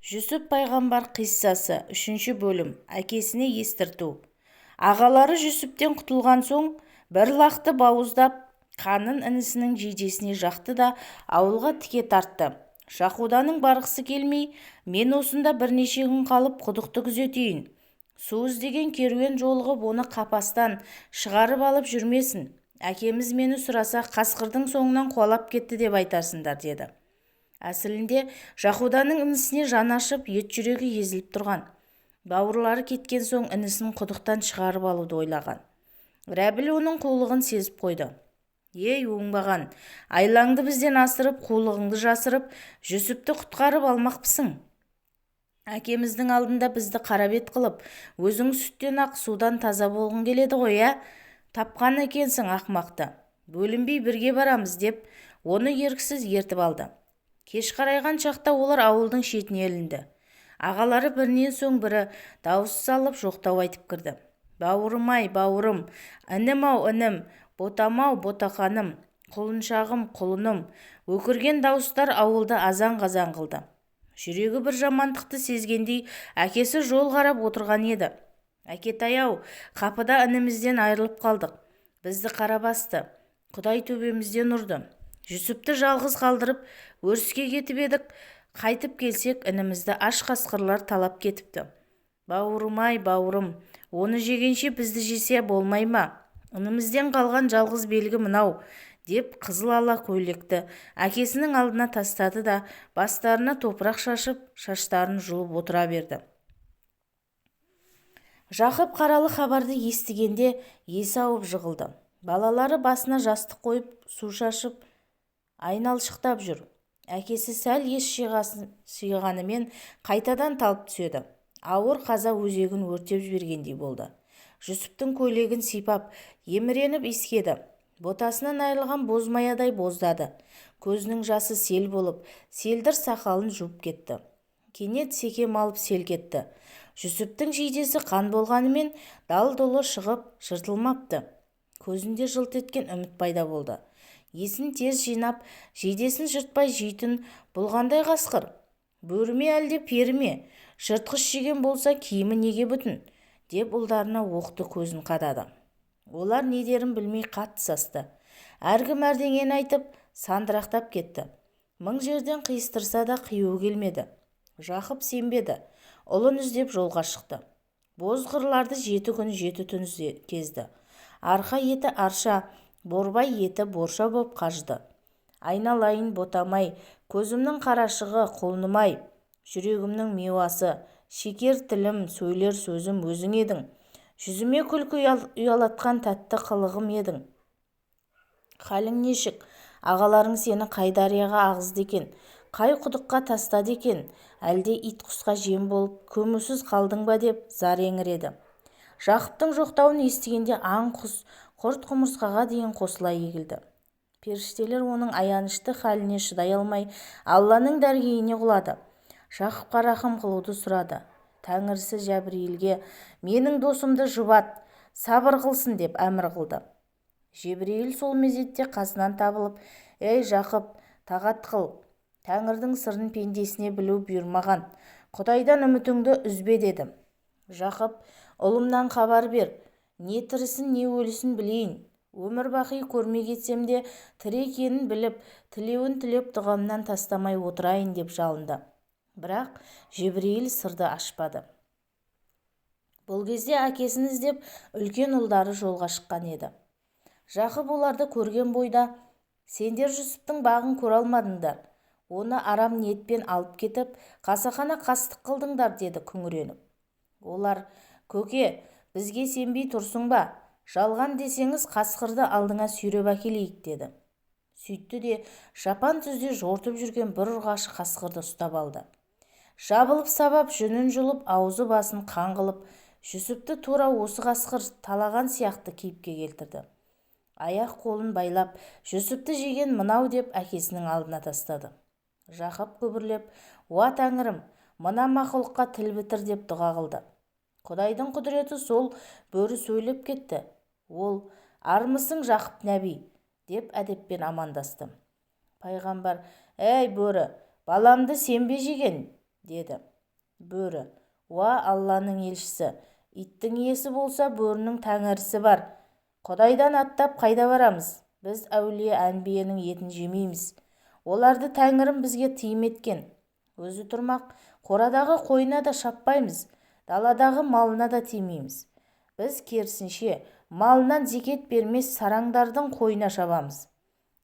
Жүсіп пайғамбар қиссасы 3 бөлім. Әкесіне естірту. Ағалары Жүсіптен құтылған соң бір лақты бауыздап қанын інісінің жейдесіне жақты да ауылға тіке тартты. Шахуданың барғысы келмей, мен осында бірнеше күн қалып құдықты күзетейін. Су іздеген керуен жолығып оны қапастан шығарып алып жүрмесін. Әкеміз мені сұраса қасқырдың соңынан қуалап кетті деп айтарсыңдар, деді. Әсілінде Жахуданың інісіне жан ашып, ет жүрегі езіліп тұрған. Бауырлары кеткен соң інісін құдықтан шығарып алуды ойлаған. Рәбіл оның қулығын сезіп қойды. Ей оңбаған, айлаңды бізден асырып, қулығыңды жасырып, Жүсіпті құтқарып алмақпысың. Әкеміздің алдында бізді қарабет қылып, өзің сүттен ақ судан таза болғың келеді ғой, тапқан екенсің ақымақты. Бөлінбей бірге барамыз деп, оны еріксіз ертіп алды. Кеш қарайған шақта олар ауылдың шетіне ілінді. Ағалары бірінен соң бірі дауыс салып жоқтау айтып кірді. Бауырым-ай, бауырым, інім-ау, інім, ботам-ау, ботақаным, құлыншағым, құлыным. Өкірген дауыстар ауылды азан-қазан қылды. Жүрегі бір жамандықты сезгендей әкесі жол қарап отырған еді. Әкетай-ау, қапыда інімізден айырылып қалдық. Бізді қара басты, Құдай төбемізден ұрды. Жүсіпті жалғыз қалдырып өріске кетіп едік, қайтып келсек інімізді аш қасқырлар талап кетіпті. Бауырым-ай, бауырым, оны жегенше бізді жесе болмай ма? Інімізден қалған жалғыз белгі мынау, деп қызыл ала көйлекті әкесінің алдына тастады да бастарына топырақ шашып, шаштарын жұлып отыра берді. Жақып қаралы хабарды естігенде есі ауып жығылды. Балалары басына жастық қойып, су шашып, айналшықтап жүр. Әкесі сәл ес жиғанымен қайтадан талып түседі. Ауыр қаза өзегін өртеп жібергендей болды. Жүсіптің көйлегін сипап, еміреніп иіскеді. Ботасынан айырылған бозмаядай боздады. Көзінің жасы сел болып, селдір сақалын жуып кетті. Кенет секем алып сел кетті. Жүсіптің жейдесі қан болғанымен дал-дұлы шығып жыртылмапты. Көзінде жылт еткен үміт пайда болды. Есін тез жинап, жейдесін жыртпай жейтін бұлғандай қасқыр. Бөріме әлде періме, жыртқыш жеген болса киімі неге бүтін, деп ұлдарына оқты көзін қадады. Олар не дерін білмей қатты састы. Әркім әрдеңені айтып, сандырақтап кетті. Мың жерден қиыстырса да қиюы келмеді. Жақып сенбеді. Ұлын іздеп жолға шықты. Боз қырларды 7 күн 7 түн кезді. Арқа еті арша, борбай еті борша боп қажды. Айналайын ботамай, көзімнің қарашығы, құлыным-ай, жүрегімнің мeuасы, шекер тілім, сөйлер сөзім өзің едің. Жүзіме күлкі ұялатқан тәтті қылығым едің. Халің нешік? Ағаларың сені қай дарияға ағызды екен? Қай құдыққа тастады екен? Әлде ит құсқа жем болып, көмусіз қалдың ба деп зар еңіреді. Жақыптың жоқтауын естігенде аң құс, құрт құмырсқаға дейін қосыла егілді. Періштелер оның аянышты халіне шыдай алмай, Алланың дәргейіне құлады. Жақыпқа рахым қылуды сұрады. Тәңірісі Жәбірейілге менің досымды жұбат, сабыр қылсын деп әмір қылды. Жебірейіл сол мезетте қасынан табылып, ей Жақып, тағат қыл, Тәңірдің сырын пендесіне білу бұйырмаған, Құдайдан үмітіңді үзбе деді. Жақып, ұлымнан хабар бер, не тірісін не өлісін білейін. Өмір бақи көрмей кетсем де тірі екенін біліп, тілеуін тілеп дұғамнан тастамай отырайын деп жалынды. Бірақ Жебірейіл сырды ашпады. Бұл кезде әкесін іздеп үлкен ұлдары жолға шыққан еді. Жақып оларды көрген бойда, сендер Жүсіптің бағын көре алмадыңдар. Оны арам ниетпен алып кетіп, қасақана қастық қылдыңдар, деді күңіреніп. Олар, көке, бізге сенбей тұрсың ба? Жалған десеңіз қасқырды алдыңа сүйреп әкелейік, деді. Сөйтті де жапан түзде жортып жүрген бір ұрғашы қасқырды ұстап алды. Жабылып сабап, жүнін жұлып, аузы басын қан қылып, Жүсіпті тура осы қасқыр талаған сияқты кейіпке келтірді. Аяқ қолын байлап, Жүсіпті жеген мынау деп әкесінің алдына тастады. Жақып күбірлеп, уа Тәңірім, мына мақұлыққа тіл бітір деп дұға қылды. Құдайдың құдіреті сол бөрі сөйлеп кетті. Ол, армысың Жақып нәби, деп әдеппен амандасты. Пайғамбар, әй бөрі, баламды сен бе жеген, деді. бөрі: уа алланың елшісі, иттің иесі болса бөрінің тәңірісі бар. Құдайдан аттап қайда барамыз? Біз әулие әнбиенің етін жемейміз. Оларды тәңірім бізге тыйым еткен. Өзі тұрмақ қорадағы қойына да шаппаймыз, даладағы малына да тимейміз. Біз керісінше малынан зекет бермес сараңдардың қойына шабамыз.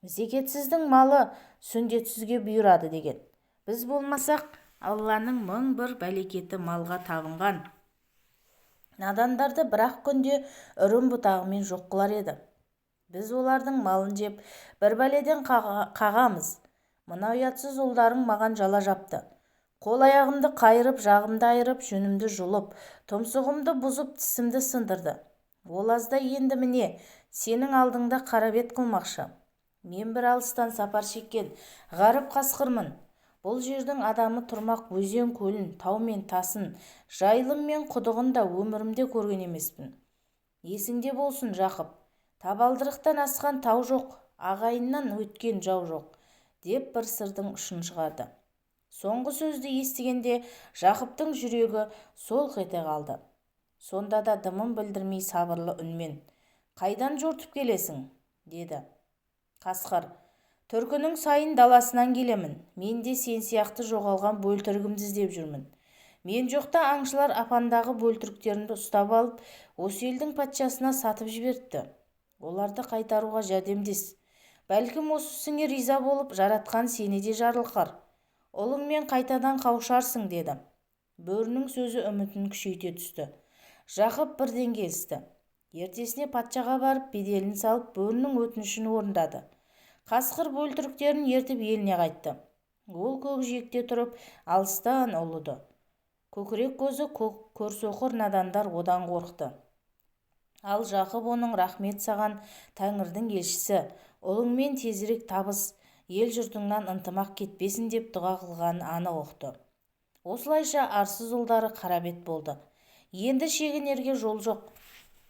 Зекетсіздің малы сүндетсізге бұйырады деген. Біз болмасақ, Алланың мың бір бәлекеті малға табынған. Надандарды бір-ақ күнде үрім бұтағымен жоқ қылар еді. Біз олардың малын жеп бір бәледен қағамыз. Мына ұятсыз ұлдарың маған жала жапты. Қол-аяғымды қайырып, жағымды айырып, жөнімді жұлып, тұмсығымды бұзып, тісімді сындырды. Ол азда енді міне сенің алдыңда қарабет қылмақшы. Мен бір алыстан сапар шеккен ғаріп қасқырмын. Бұл жердің адамы тұрмақ өзен көлін, тау мен тасын, жайылым мен құдығын да өмірімде көрген емеспін. Есіңде болсын, Жақып, табалдырықтан асқан тау жоқ, ағайыннан өткен жау жоқ, деп бір сырдың ұшын шығарды. Соңғы сөзді естігенде Жақыптың жүрегі солқ ете қалды. Сонда да дымын білдірмей сабырлы үнмен: қайдан жортып келесің? деді. Қасқыр: Түркінің сайын даласынан келемін. Мен де сен сияқты жоғалған бөлтірігімді іздеп жүрмін. Мен жоқта аңшылар апандағы бөлтіріктерімді ұстап алып, осы елдің патшасына сатып жіберіпті. Оларды қайтаруға жәрдемдес. Бәлкім осы ісіңе риза болып, жаратқан сені де жарылқар. Ұлыңмен қайтадан қауышарсың, деді. Бөрінің сөзі үмітін күшейте түсті. Жақып бірден келісті. Ертесіне патшаға барып, беделін салып, бөрінің өтінішін орындады. Қасқыр бөлтіріктерін ертіп еліне қайтты. Ол көкжиекте тұрып, алыстан ұлыды. Көкірек көзі көрсоқыр надандар одан қорықты. Ал Жақып оның: рахмет саған, Тәңірдің елшісі, ұлыңмен тезірек табыс, ел жұртыңнан ынтымақ кетпесін деп дұға қылғанын анық ұқты. Осылайша арсыз ұлдары қарабет болды. Енді шегінерге жол жоқ.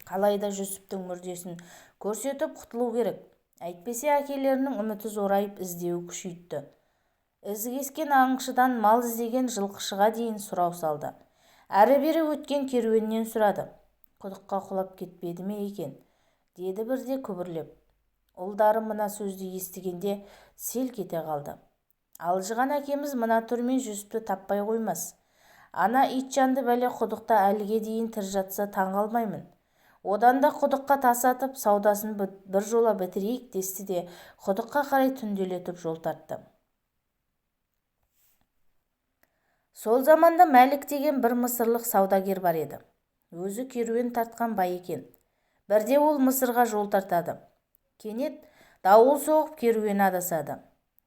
Қалайда Жүсіптің мүрдесін көрсетіп құтылу керек. Әйтпесе әкелерінің үміті зорайып, іздеуі күшейтті. Ізі кескен аңшыдан мал іздеген жылқышыға дейін сұрау салды. Әрі-бері өткен керуеннен сұрады. Құдыққа құлап кетпеді ме екен? Деді бірде күбірлеп. Ұлдары мына сөзді естігенде селк ете қалды. Алжыған әкеміз мына түрмен Жүсіпті таппай қоймас. Ана итжанды бәле құдықта әліге дейін тірі жатса таң қалмаймын. Одан да құдыққа тас атып, саудасын бір жола бітірейік десті де құдыққа қарай түнделетіп жол тартты. Сол заманда Мәлік деген бір мысырлық саудагер бар еді. Өзі керуен тартқан бай екен. Бірде ол Мысырға жол тартады. Кенет дауыл соғып керуен адасады.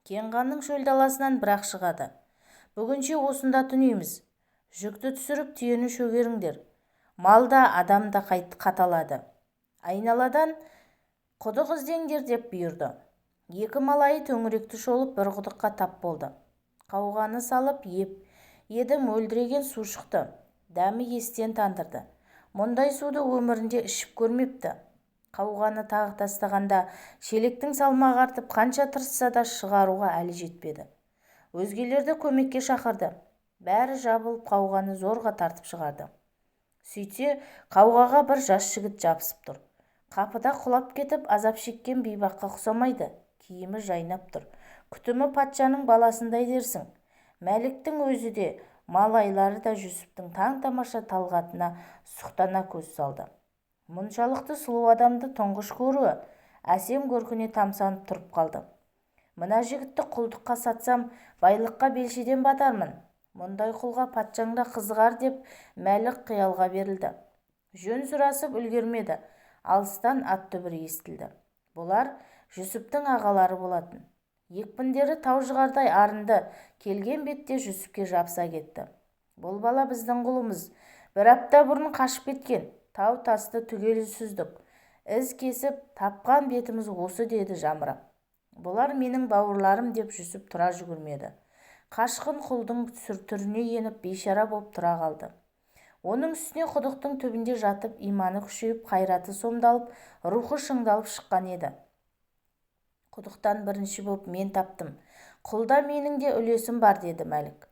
Кенғанның шөл даласынан бір-ақ шығады. Бүгінше осында түнейміз. Жүкті түсіріп түйені шөгеріңдер. Малда адамда қаталады. Айналадан құдық іздеңдер деп бұйырды. Екі малайы төңіректі шолып бір құдыққа тап болды. Қауғаны салып еді мөлдіреген су шықты. Дәмі естен тандырды. Мұндай суды өмірінде ішіп көрмепті. Қауғаны тағы тастағанда шелектің салмағы артып, қанша тырысса да шығаруға әлі жетпеді. Өзгелерді көмекке шақырды. Бәрі жабылып қауғаны зорға тартып шығарды. Сөйтсе, қауғаға бір жас жігіт жабысып тұр. Қапыда құлап кетіп, азап шеккен бейбаққа ұқсамайды. Киімі жайнап тұр. Күтімі патшаның баласындай дерсің. Мәліктің өзі де, малайлары да Жүсіптің таң-тамаша талғатына сұқтана көз салды. Мұншалықты сұлу адамды тұңғыш көруі әсем көркіне тамсанып тұрып қалды. Мына жігітті құлдыққа сатсам, байлыққа белшеден батармын. Мұндай құлға патшаң да қызығар деп Мәлік қиялға берілді. Жөн сұрасып үлгермеді. Алыстан ат дүбірі естілді. Бұлар Жүсіптің ағалары болатын. Екпіндері таужығардай арынды, келген бетте Жүсіпке жабыса кетті. Бұл бала біздің құлымыз. Бір апта бұрын қашып кеткен. Тау-тасты түгел сүздік. Із кесіп, тапқан бетіміз осы, деді жамырап. Бұлар менің бауырларым деп Жүсіп тұра жүгірмеді. Қашқын құлдың түріне еніп бейшара боп тұра қалды. Оның үстіне құдықтың түбінде жатып, иманы күшейіп, қайраты сомдалып, рухы шыңдалып шыққан еді. Құдықтан бірінші боп мен таптым. Құлда менің де үлесім бар, деді Мәлік.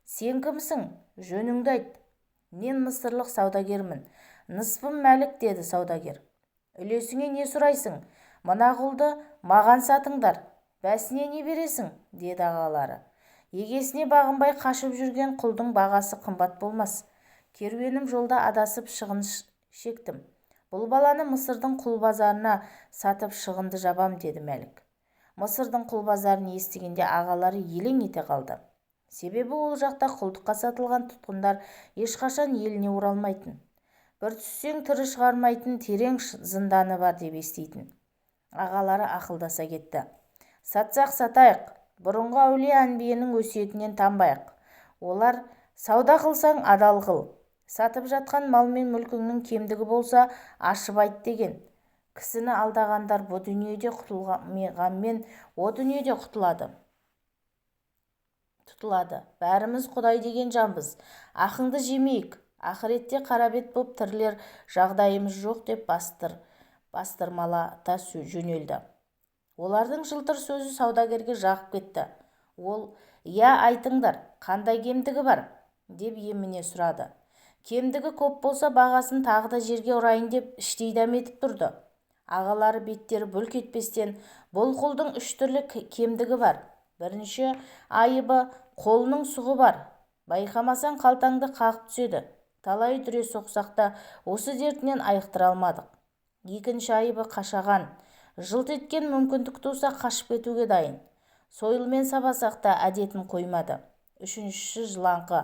Сен кімсің? Жөніңді айт. Мен мысырлық саудагермін. Ныспым Мәлік, деді саудагер. Үлесіңе не сұрайсың? Мына құлды маған сатыңдар. Бәсіне не бересің? Деді ағалары. Егесіне бағынбай қашып жүрген құлдың бағасы қымбат болмас. Керуенім жолда адасып шығын шектім. Бұл баланы Мысырдың құл базарына сатып шығынды жабам, деді Мәлік. Мысырдың құл базарын естігенде ағалары елең ете қалды. Себебі ол жақта құлдыққа сатылған тұтқындар ешқашан еліне оралмайтын. Бір түссең тірі шығармайтын терең зынданы бар деп естейтін. Ағалары ақылдаса кетті. Сатсақ сатайық, бұрынғы әулие әнбиенің өсиетінен танбайық. Олар сауда қылсаң адал қыл, сатып жатқан мал мен мүлкіңнің кемдігі болса ашып айт деген. Кісіні алдағандар бұл дүниеде құтылғанмен о дүниеде тұтылады. Бәріміз Құдай деген жанбыз. Ақыңды жемейік. Ақыретте қарабет боп тірілер жағдайымыз жоқ, деп бастырмалата жөнелді. Олардың жылтыр сөзі саудагерге жағып кетті. Ол, «Я, айтыңдар, қандай кемдігі бар?» деп еміне сұрады. Кемдігі көп болса бағасын тағы да жерге ұрайын деп іштей дәметіп тұрды. Ағалары беттері бүлк етпестен, бұл құлдың 3 түрлі кемдігі бар. Бірінші айыбы, қолының сұғы бар. Байқамасаң қалтаңды қағып түседі. Талай дүре соқсақ та осы дертінен айықтыра алмадық. Екінші айыбы қашаған. Жылт еткен мүмкіндік туса қашып кетуге дайын. Сойылмен сабасақ та әдетін қоймады. Үшіншісі жылаңқы.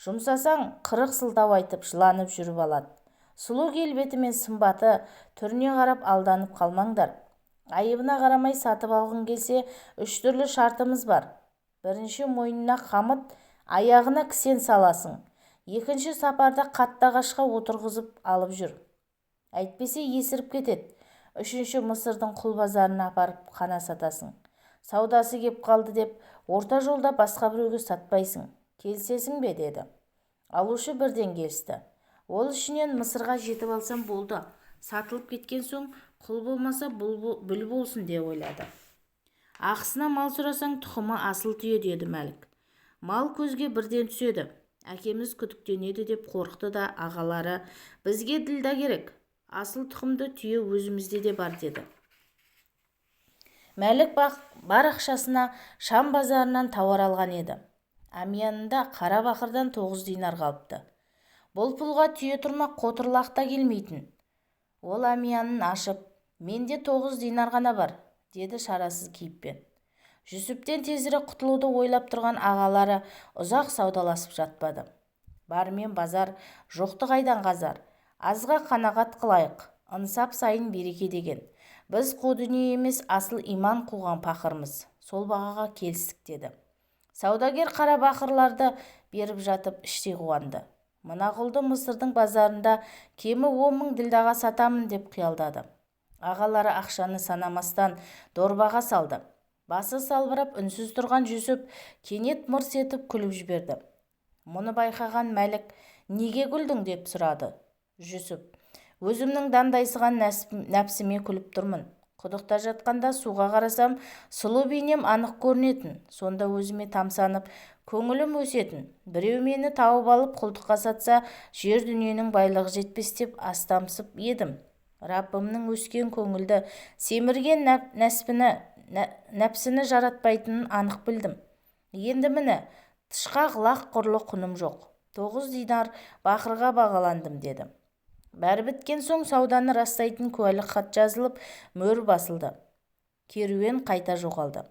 Жұмсасаң қырық сылтау айтып жыланып жүріп алады. Сұлу келбеті мен сымбаты, түріне қарап алданып қалмаңдар. Айыбына қарамай сатып алғың келсе 3 түрлі шартымыз бар. Бірінші, мойнына қамыт, аяғына кісен саласың. Екінші, сапарда қатты ағашқа отырғызып алып жүр. Әйтпесе есіріп кетеді. Үшінші, Мысырдың құл базарына апарып қана сатасың. Саудасы кеп қалды деп орта жолда басқа біреуге сатпайсың. Келісесің бе, деді. Алушы бірден келісті. Ол ішінен Мысырға жетіп алсам болды. Сатылып кеткен соң құл болмаса бүл болсын деп ойлады. Ақысына мал сұрасаң тұқымы асыл түйе, деді Мәлік. Мал көзге бірден түседі. Әкеміз күдіктенеді деп қорықты да ағалары, бізге ділда керек. Асыл тұқымды түйе өзімізде де бар, деді. Мәлік бар ақшасына Шам базарынан тауар алған еді. Әмиянында қара бақырдан 9 динар қалыпты. Бұл пұлға түйе тұрмақ қотырлақта келмейтін. Ол әмиянын ашып, менде 9 динар ғана бар, деді шарасыз кейіппен. Жүсіптен тезірек құтылуды ойлап тұрған ағалары ұзақ саудаласып жатпады. Бармен базар, жоқты қайдан қазар. Азға қанағат қылайық, ынсап сайын береке деген. Біз қу дүние емес, асыл иман қуған пақырмыз. Сол бағаға келістік, деді. Саудагер қара бақырларды беріп жатып іштей қуанды. Мына құлды Мысырдың базарында кемі 10 мың ділдаға сатамын деп қиялдады. Ағалары ақшаны санамастан дорбаға салды. Басы салбырап үнсіз тұрған Жүсіп кенет мырс етіп күліп жіберді. Мұны байқаған Мәлік, неге күлдің деп сұрады. Жүсіп, өзімнің дандайсыған нәпсіме күліп тұрмын. Құдықта жатқанда суға қарасам, сұлу бейнем анық көрінетін. Сонда өзіме тамсанып, көңілім өсетін. Біреу мені тауып алып құлдыққа сатса, жер дүниенің байлығы жетпес деп астамсып едім. Раббымның өскен көңілді, семірген нәпсіні жаратпайтынын анық білдім. Енді міне, тышқақ лақ құрлы құным жоқ. 9 динар бақырға бағаландым, деді. Бәрі біткен соң сауданы растайтын куәлік хат жазылып, мөр басылды. Керуен қайта жоғалды.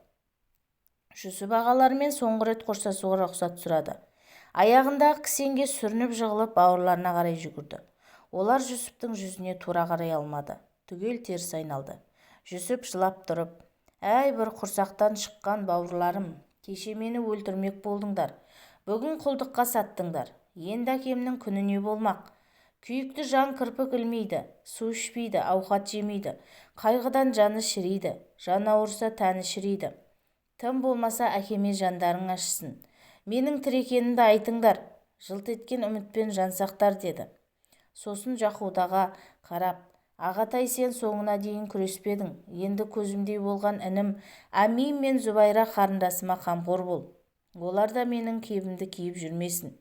Жүсіп ағаларымен соңғы рет қоштасуға рұқсат сұрады. Аяғындағы кісенге сүрініп жығылып бауырларына қарай жүгірді. Олар Жүсіптің жүзіне тура қарай алмады. Түгел теріс айналды. Жүсіп жылап тұрып, «Әй, бір құрсақтан шыққан бауырларым, кеше мені өлтірмек болдыңдар. Бүгін құлдыққа саттыңдар. Енді әкемнің күні не болмақ? Күйікті жан кірпік ілмейді, су ішпейді, ауқат жемейді. Қайғыдан жаны шірейді, жан ауырса тәні шірейді. Тым болмаса әкеме жандарың ашсын. Менің тірі екенімді айтыңдар. Жылт еткен үмітпен жансақтар, деді. Сосын Жақудаға қарап, ағатай, сен соңына дейін күреспедің. Енді көзімдей болған інім Әмин мен Зүбайра қарындасыма қамқор бол. олар да менің кебімді киіп жүрмесін.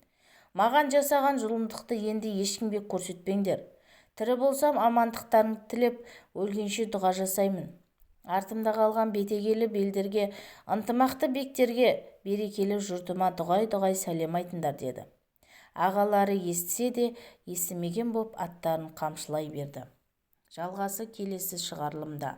Маған жасаған зұлымдықты енді ешкімге көрсетпеңдер. Тірі болсам амандықтарыңды тілеп, өлгенше дұға жасаймын. Артымда қалған бетегелі белдерге, ынтымақты бектерге, берекелі жұртыма дұғай-дұғай сәлем айтыңдар деді. Ағалары естісе де естімеген боп аттарын қамшылай берді. Жалғасы келесі шығарылымда.